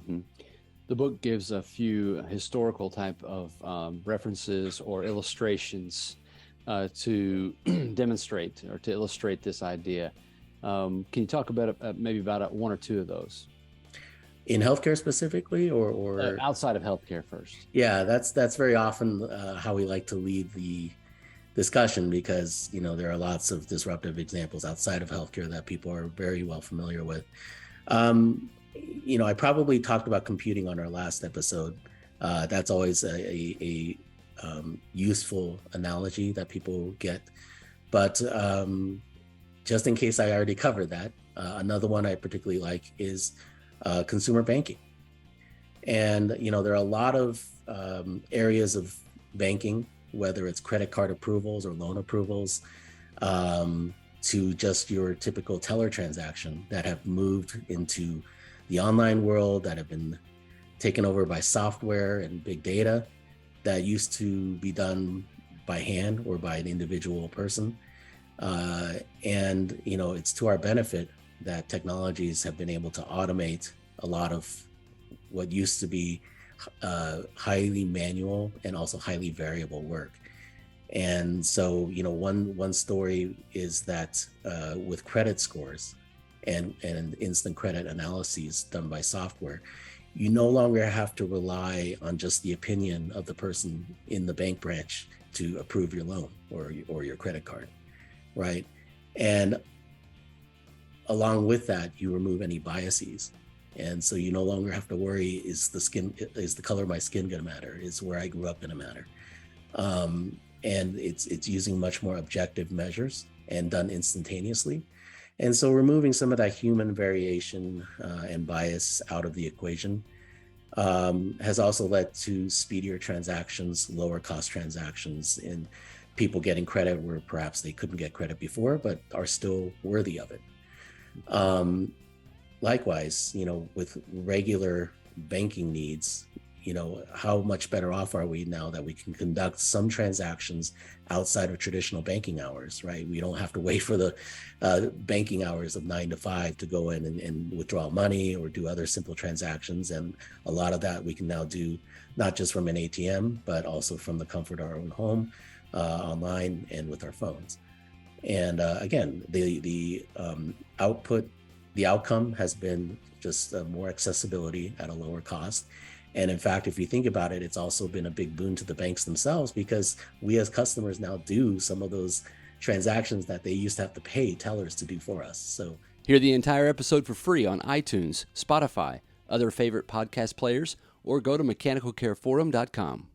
hmm The book gives a few historical type of references or illustrations to demonstrate or to illustrate this idea. Can you talk about maybe about one or two of those In healthcare specifically, or outside of healthcare first? yeah, that's very often how we like to lead the discussion, because there are lots of disruptive examples outside of healthcare that people are very well familiar with. I probably talked about computing on our last episode. That's always a useful analogy that people get. But just in case I already covered that, another one I particularly like is consumer banking. And there are a lot of areas of banking, whether it's credit card approvals or loan approvals, to just your typical teller transaction, that have moved into the online world, that have been taken over by software and big data, that used to be done by hand or by an individual person. And it's to our benefit that technologies have been able to automate a lot of what used to be highly manual and also highly variable work. And so, one story is that with credit scores and instant credit analyses done by software, you no longer have to rely on just the opinion of the person in the bank branch to approve your loan or your credit card, right? And along with that, you remove any biases. And so you no longer have to worry, is the color of my skin going to matter? Is where I grew up going to matter? And it's using much more objective measures and done instantaneously. And so removing some of that human variation and bias out of the equation has also led to speedier transactions, lower cost transactions, and people getting credit where perhaps they couldn't get credit before, but are still worthy of it. Likewise, with regular banking needs, how much better off are we now that we can conduct some transactions outside of traditional banking hours, right? We don't have to wait for the banking hours of 9 to 5 to go in and withdraw money or do other simple transactions. And a lot of that we can now do not just from an ATM, but also from the comfort of our own home, online, and with our phones. And again, the outcome has been just more accessibility at a lower cost. And in fact, if you think about it, it's also been a big boon to the banks themselves, because we as customers now do some of those transactions that they used to have to pay tellers to do for us. So Hear the entire episode for free on iTunes, Spotify, other favorite podcast players, or go to mechanicalcareforum.com.